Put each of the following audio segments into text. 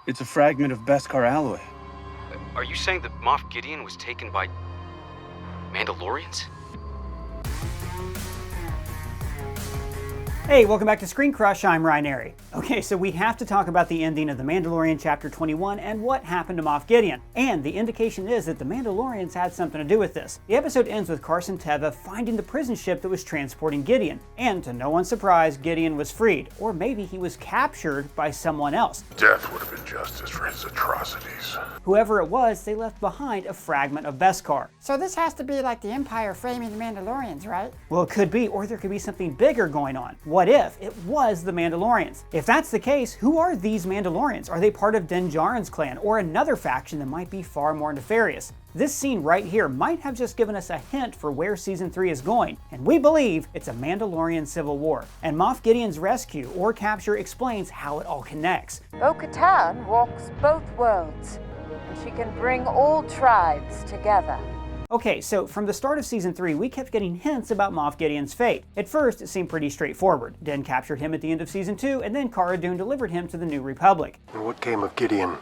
It's a fragment of Beskar alloy. Are you saying that Moff Gideon was taken by Mandalorians? Hey, welcome back to ScreenCrush, I'm Ryan Airy. Okay, so we have to talk about the ending of The Mandalorian Chapter 21 and what happened to Moff Gideon. And the indication is that the Mandalorians had something to do with this. The episode ends with Carson Teva finding the prison ship that was transporting Gideon. And to no one's surprise, Gideon was freed. Or maybe he was captured by someone else. Death would have been justice for his atrocities. Whoever it was, they left behind a fragment of Beskar. So this has to be like the Empire framing the Mandalorians, right? Well, it could be, or there could be something bigger going on. What if it was the Mandalorians? If that's the case, who are these Mandalorians? Are they part of Din Djarin's clan, or another faction that might be far more nefarious? This scene right here might have just given us a hint for where Season 3 is going, and we believe it's a Mandalorian civil war. And Moff Gideon's rescue or capture explains how it all connects. Bo-Katan walks both worlds, and she can bring all tribes together. Okay, so from the start of Season 3, we kept getting hints about Moff Gideon's fate. At first, it seemed pretty straightforward. Din captured him at the end of Season 2, and then Cara Dune delivered him to the New Republic. And what came of Gideon?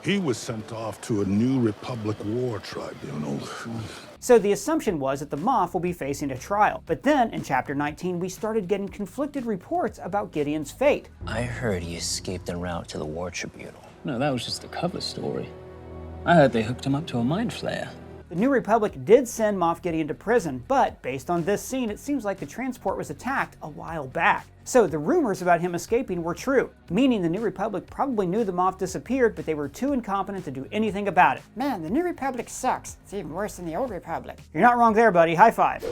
He was sent off to a New Republic war tribunal. So the assumption was that the Moff will be facing a trial. But then, in Chapter 19, we started getting conflicted reports about Gideon's fate. I heard he escaped en route to the war tribunal. No, that was just a cover story. I heard they hooked him up to a mind flayer. The New Republic did send Moff Gideon to prison, but based on this scene, it seems like the transport was attacked a while back. So the rumors about him escaping were true, meaning the New Republic probably knew the Moff disappeared, but they were too incompetent to do anything about it. Man, the New Republic sucks. It's even worse than the Old Republic. You're not wrong there, buddy. High five.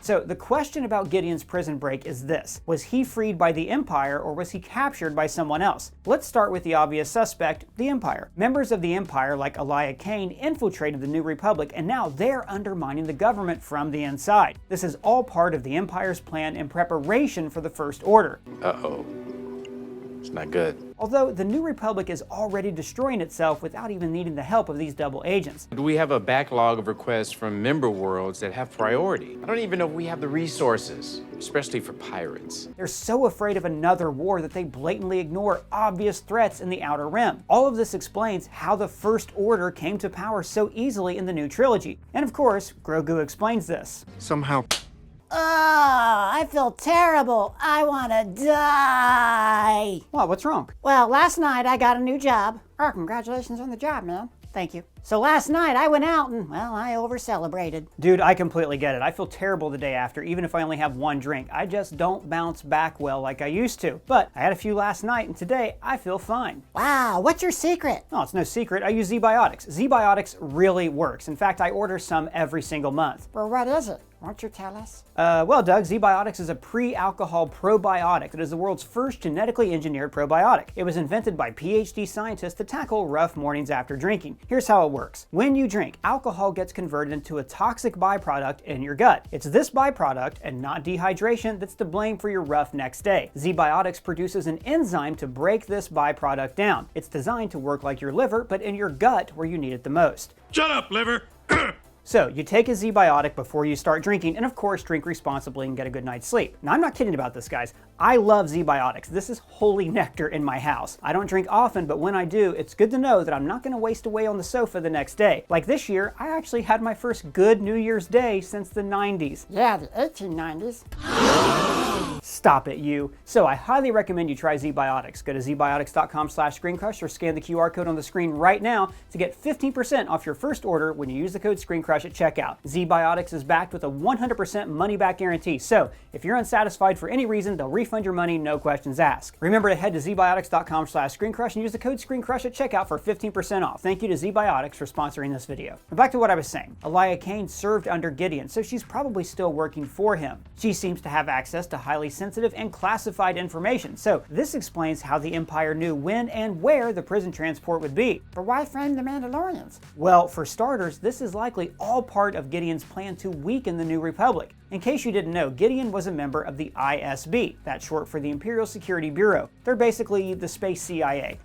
So the question about Gideon's prison break is this. Was he freed by the Empire, or was he captured by someone else? Let's start with the obvious suspect, the Empire. Members of the Empire, like Elia Kane, infiltrated the New Republic, and now they're undermining the government from the inside. This is all part of the Empire's plan in preparation for the First Order. Uh-oh. It's not good. Although the New Republic is already destroying itself without even needing the help of these double agents. We have a backlog of requests from member worlds that have priority. I don't even know if we have the resources, especially for pirates. They're so afraid of another war that they blatantly ignore obvious threats in the Outer Rim. All of this explains how the First Order came to power so easily in the new trilogy. And of course, Grogu explains this. Somehow. Oh, I feel terrible. I want to die. Well, what's wrong? Well, last night I got a new job. Oh, congratulations on the job, man. Thank you. So last night I went out and, well, I over-celebrated. Dude, I completely get it. I feel terrible the day after, even if I only have one drink. I just don't bounce back well like I used to. But I had a few last night, and today I feel fine. Wow, what's your secret? Oh, it's no secret. I use Z-Biotics. Z-Biotics really works. In fact, I order some every single month. Well, what is it? Won't you tell us? Well, Doug, Z-Biotics is a pre-alcohol probiotic that is the world's first genetically engineered probiotic. It was invented by PhD scientists to tackle rough mornings after drinking. Here's how it works. When you drink, alcohol gets converted into a toxic byproduct in your gut. It's this byproduct, and not dehydration, that's to blame for your rough next day. Z-Biotics produces an enzyme to break this byproduct down. It's designed to work like your liver, but in your gut where you need it the most. Shut up, liver! So, you take a Z-Biotic before you start drinking, and of course, drink responsibly and get a good night's sleep. Now, I'm not kidding about this, guys. I love Z-Biotics. This is holy nectar in my house. I don't drink often, but when I do, it's good to know that I'm not going to waste away on the sofa the next day. Like this year, I actually had my first good New Year's Day since the 90s. Yeah, the 1890s. Stop it, you. So I highly recommend you try Z-Biotics. Go to zbiotics.com/ScreenCrush or scan the QR code on the screen right now to get 15% off your first order when you use the code ScreenCrush at checkout. Z-Biotics is backed with a 100% money-back guarantee, so if you're unsatisfied for any reason, they'll refund your money, no questions asked. Remember to head to zbiotics.com/ScreenCrush and use the code ScreenCrush at checkout for 15% off. Thank you to Z-Biotics for sponsoring this video. But back to what I was saying. Elia Kane served under Gideon, so she's probably still working for him. She seems to have access to highly sensitive and classified information, so this explains how the Empire knew when and where the prison transport would be. But why frame the Mandalorians? Well, for starters, this is likely all part of Gideon's plan to weaken the New Republic. In case you didn't know, Gideon was a member of the ISB, that's short for the Imperial Security Bureau. They're basically the space CIA.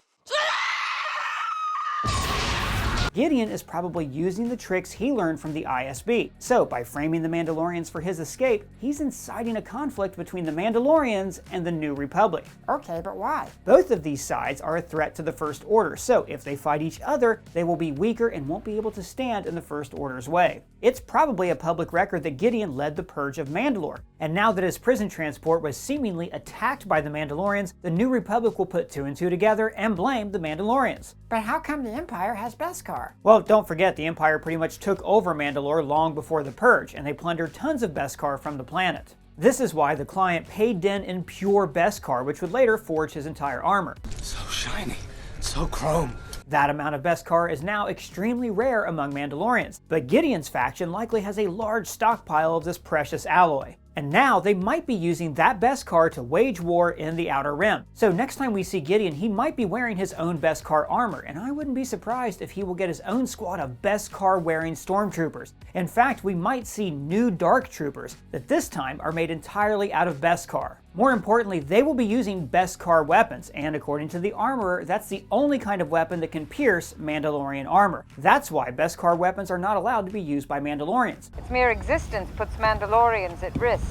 Gideon is probably using the tricks he learned from the ISB. So by framing the Mandalorians for his escape, he's inciting a conflict between the Mandalorians and the New Republic. Okay, but why? Both of these sides are a threat to the First Order, so if they fight each other, they will be weaker and won't be able to stand in the First Order's way. It's probably a public record that Gideon led the purge of Mandalore, and now that his prison transport was seemingly attacked by the Mandalorians, the New Republic will put 2 and 2 together and blame the Mandalorians. But how come the Empire has Beskar? Well, don't forget, the Empire pretty much took over Mandalore long before the purge, and they plundered tons of Beskar from the planet. This is why the client paid Din in pure Beskar, which would later forge his entire armor. So shiny, so chrome. That amount of Beskar is now extremely rare among Mandalorians, but Gideon's faction likely has a large stockpile of this precious alloy. And now they might be using that Beskar to wage war in the Outer Rim. So next time we see Gideon, he might be wearing his own Beskar armor, and I wouldn't be surprised if he will get his own squad of Beskar-wearing stormtroopers. In fact, we might see new Dark Troopers that this time are made entirely out of Beskar. More importantly, they will be using Beskar weapons, and according to the armorer, that's the only kind of weapon that can pierce Mandalorian armor. That's why Beskar weapons are not allowed to be used by Mandalorians. Its mere existence puts Mandalorians at risk.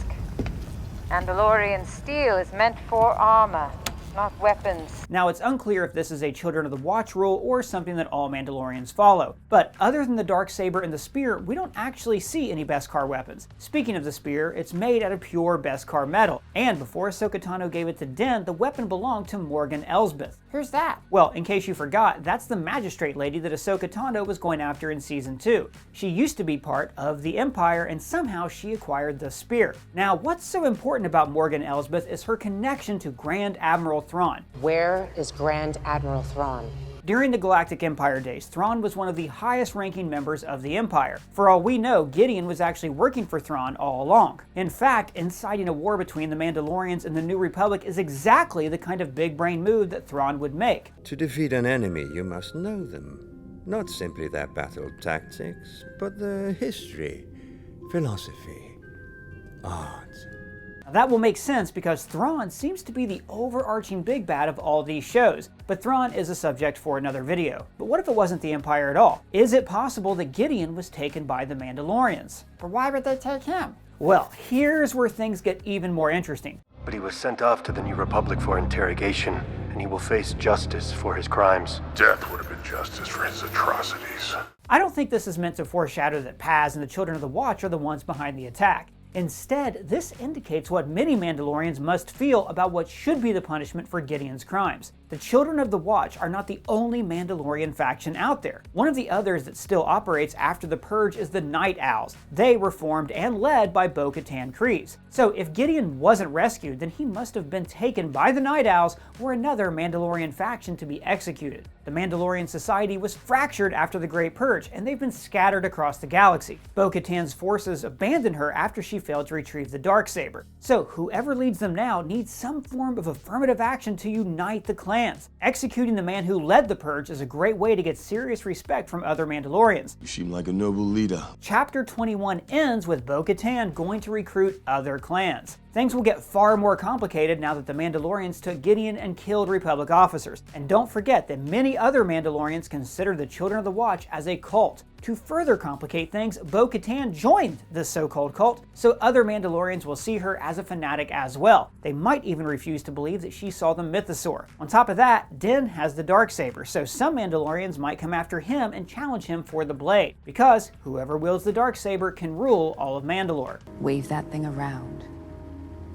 Mandalorian steel is meant for armor, not weapons. Now, it's unclear if this is a Children of the Watch rule or something that all Mandalorians follow, but other than the Darksaber and the spear, we don't actually see any Beskar weapons. Speaking of the spear, it's made out of pure Beskar metal, and before Ahsoka Tano gave it to Din, the weapon belonged to Morgan Elsbeth. Who's that? Well, in case you forgot, that's the magistrate lady that Ahsoka Tano was going after in Season 2. She used to be part of the Empire, and somehow she acquired the spear. Now, what's so important about Morgan Elsbeth is her connection to Grand Admiral Thrawn. Where is Grand Admiral Thrawn? During the Galactic Empire days, Thrawn was one of the highest-ranking members of the Empire. For all we know, Gideon was actually working for Thrawn all along. In fact, inciting a war between the Mandalorians and the New Republic is exactly the kind of big-brain move that Thrawn would make. To defeat an enemy, you must know them. Not simply their battle tactics, but their history, philosophy, art. That will make sense because Thrawn seems to be the overarching big bad of all these shows, but Thrawn is a subject for another video. But what if it wasn't the Empire at all? Is it possible that Gideon was taken by the Mandalorians? But why would they take him? Well, here's where things get even more interesting. But he was sent off to the New Republic for interrogation, and he will face justice for his crimes. Death would have been justice for his atrocities. I don't think this is meant to foreshadow that Paz and the Children of the Watch are the ones behind the attack. Instead, this indicates what many Mandalorians must feel about what should be the punishment for Gideon's crimes. The Children of the Watch are not the only Mandalorian faction out there. One of the others that still operates after the Purge is the Night Owls. They were formed and led by Bo-Katan Kryze. So if Gideon wasn't rescued, then he must have been taken by the Night Owls or another Mandalorian faction to be executed. The Mandalorian society was fractured after the Great Purge, and they've been scattered across the galaxy. Bo-Katan's forces abandoned her after she failed to retrieve the Darksaber. So whoever leads them now needs some form of affirmative action to unite the clans. Executing the man who led the Purge is a great way to get serious respect from other Mandalorians. You seem like a noble leader. Chapter 21 ends with Bo-Katan going to recruit other clans. Things will get far more complicated now that the Mandalorians took Gideon and killed Republic officers. And don't forget that many other Mandalorians consider the Children of the Watch as a cult. To further complicate things, Bo-Katan joined this so-called cult, so other Mandalorians will see her as a fanatic as well. They might even refuse to believe that she saw the Mythosaur. On top of that, Din has the Darksaber, so some Mandalorians might come after him and challenge him for the blade, because whoever wields the Darksaber can rule all of Mandalore. Wave that thing around,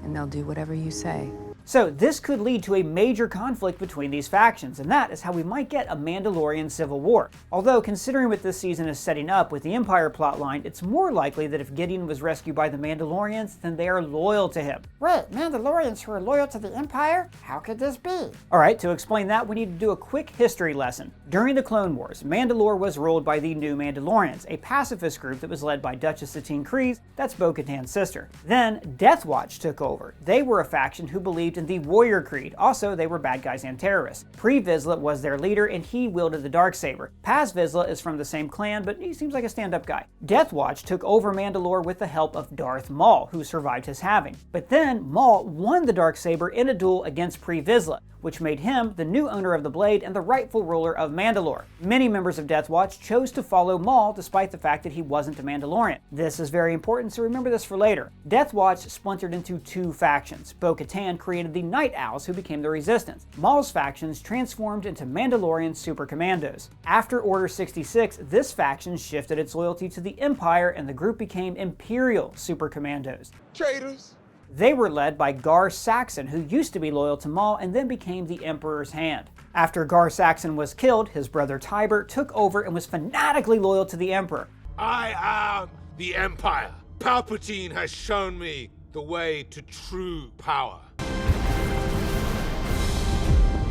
and they'll do whatever you say. So this could lead to a major conflict between these factions, and that is how we might get a Mandalorian civil war. Although, considering what this season is setting up with the Empire plotline, it's more likely that if Gideon was rescued by the Mandalorians, then they are loyal to him. Wait, Mandalorians who are loyal to the Empire? How could this be? Alright, to explain that, we need to do a quick history lesson. During the Clone Wars, Mandalore was ruled by the New Mandalorians, a pacifist group that was led by Duchess Satine Kryze, that's Bo-Katan's sister. Then, Death Watch took over. They were a faction who believed believed in the Warrior Creed. Also, they were bad guys and terrorists. Pre Vizsla was their leader, and he wielded the Darksaber. Paz Vizsla is from the same clan, but he seems like a stand-up guy. Death Watch took over Mandalore with the help of Darth Maul, who survived his halving. But then Maul won the Darksaber in a duel against Pre Vizsla, which made him the new owner of the blade and the rightful ruler of Mandalore. Many members of Death Watch chose to follow Maul despite the fact that he wasn't a Mandalorian. This is very important, so remember this for later. Death Watch splintered into two factions. Bo-Katan created the Night Owls, who became the Resistance. Maul's factions transformed into Mandalorian Super Commandos. After Order 66, this faction shifted its loyalty to the Empire, and the group became Imperial Super Commandos. Traitors! They were led by Gar Saxon, who used to be loyal to Maul and then became the Emperor's hand. After Gar Saxon was killed, his brother Tiber took over and was fanatically loyal to the Emperor. I am the Empire. Palpatine has shown me the way to true power.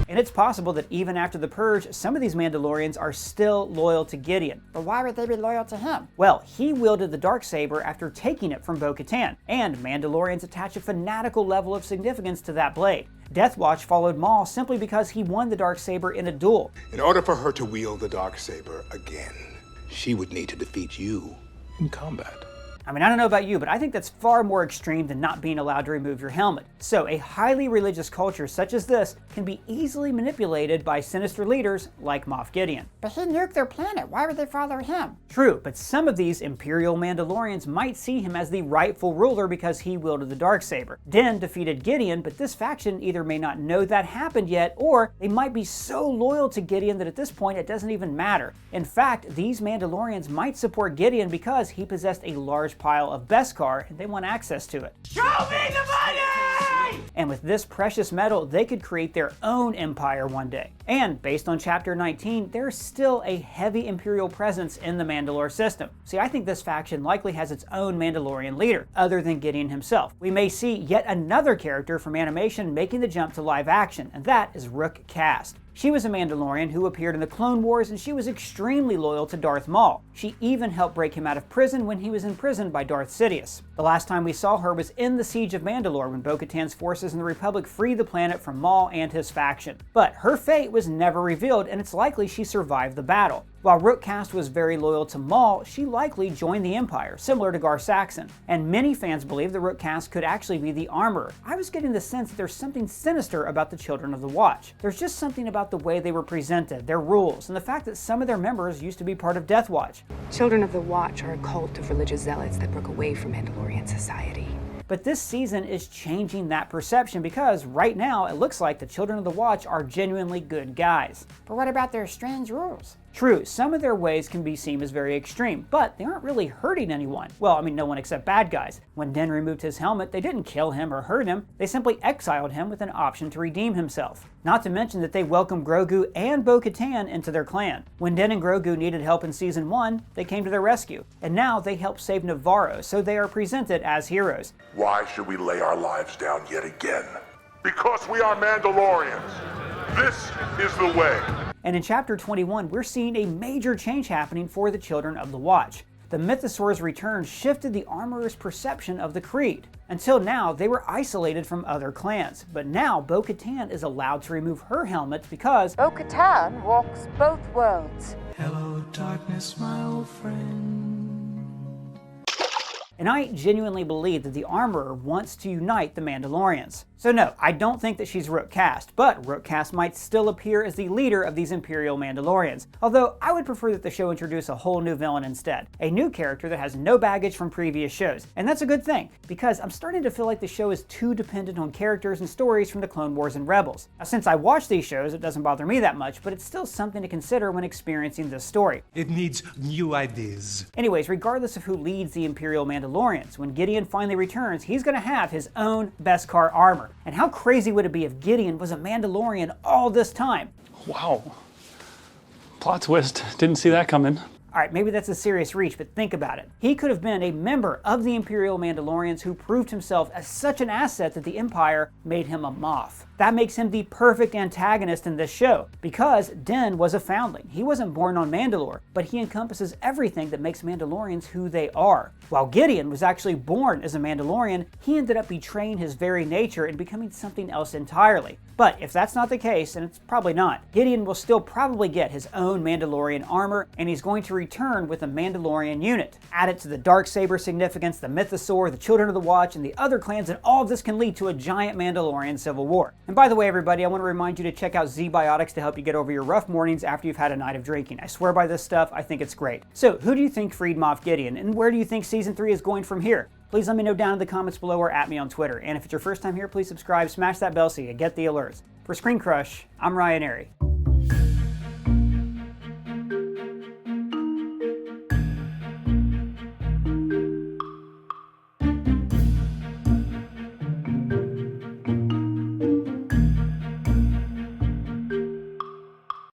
And it's possible that even after the Purge, some of these Mandalorians are still loyal to Gideon. But why would they be loyal to him? Well, he wielded the Darksaber after taking it from Bo-Katan, and Mandalorians attach a fanatical level of significance to that blade. Death Watch followed Maul simply because he won the Darksaber in a duel. In order for her to wield the Darksaber again, she would need to defeat you in combat. I mean, I don't know about you, but I think that's far more extreme than not being allowed to remove your helmet. So a highly religious culture such as this can be easily manipulated by sinister leaders like Moff Gideon. But he nuked their planet. Why would they follow him? True, but some of these Imperial Mandalorians might see him as the rightful ruler because he wielded the Darksaber. Din defeated Gideon, but this faction either may not know that happened yet, or they might be so loyal to Gideon that at this point it doesn't even matter. In fact, these Mandalorians might support Gideon because he possessed a large pile of Beskar and they want access to it. Show me the money! And with this precious metal, they could create their own empire one day. And based on Chapter 19, there's still a heavy Imperial presence in the Mandalore system. See, I think this faction likely has its own Mandalorian leader, other than Gideon himself. We may see yet another character from animation making the jump to live action, and that is Rook Kast. She was a Mandalorian who appeared in the Clone Wars, and she was extremely loyal to Darth Maul. She even helped break him out of prison when he was imprisoned by Darth Sidious. The last time we saw her was in the Siege of Mandalore when Bo-Katan's forces in the Republic freed the planet from Maul and his faction. But her fate was never revealed, and it's likely she survived the battle. While Rook Kast was very loyal to Maul, she likely joined the Empire, similar to Gar Saxon. And many fans believe that Rook Kast could actually be the Armorer. I was getting the sense that there's something sinister about the Children of the Watch. There's just something about the way they were presented, their rules, and the fact that some of their members used to be part of Death Watch. Children of the Watch are a cult of religious zealots that broke away from Mandalorian society. But this season is changing that perception because right now it looks like the Children of the Watch are genuinely good guys. But what about their strange rules? True, some of their ways can be seen as very extreme, but they aren't really hurting anyone. Well, I mean, no one except bad guys. When Din removed his helmet, they didn't kill him or hurt him. They simply exiled him with an option to redeem himself. Not to mention that they welcomed Grogu and Bo-Katan into their clan. When Din and Grogu needed help in Season 1, they came to their rescue. And now they help save Navarro, so they are presented as heroes. Why should we lay our lives down yet again? Because we are Mandalorians. This is the way. And in Chapter 21, we're seeing a major change happening for the Children of the Watch. The Mythosaur's return shifted the Armorer's perception of the Creed. Until now, they were isolated from other clans, but now Bo-Katan is allowed to remove her helmet because Bo-Katan walks both worlds. Hello, darkness, my old friend. And I genuinely believe that the Armorer wants to unite the Mandalorians. So no, I don't think that she's Rook Kast, but Rook Kast might still appear as the leader of these Imperial Mandalorians. Although I would prefer that the show introduce a whole new villain instead. A new character that has no baggage from previous shows. And that's a good thing, because I'm starting to feel like the show is too dependent on characters and stories from the Clone Wars and Rebels. Now, since I watch these shows, it doesn't bother me that much, but it's still something to consider when experiencing this story. It needs new ideas. Anyways, regardless of who leads the Imperial Mandalorians, when Gideon finally returns, he's going to have his own Beskar armor. And how crazy would it be if Gideon was a Mandalorian all this time? Wow. Plot twist. Didn't see that coming. Alright, maybe that's a serious reach, but think about it. He could have been a member of the Imperial Mandalorians who proved himself as such an asset that the Empire made him a Moff. That makes him the perfect antagonist in this show, because Din was a foundling. He wasn't born on Mandalore, but he encompasses everything that makes Mandalorians who they are. While Gideon was actually born as a Mandalorian, he ended up betraying his very nature and becoming something else entirely. But if that's not the case, and it's probably not, Gideon will still probably get his own Mandalorian armor, and he's going to return with a Mandalorian unit. Add it to the Darksaber significance, the Mythosaur, the Children of the Watch, and the other clans, and all of this can lead to a giant Mandalorian civil war. And by the way, everybody, I want to remind you to check out Z-Biotics to help you get over your rough mornings after you've had a night of drinking. I swear by this stuff, I think it's great. So, who do you think freed Moff Gideon, and where do you think Season 3 is going from here? Please let me know down in the comments below or at me on Twitter. And if it's your first time here, please subscribe, smash that bell so you get the alerts. For ScreenCrush, I'm Ryan Airy.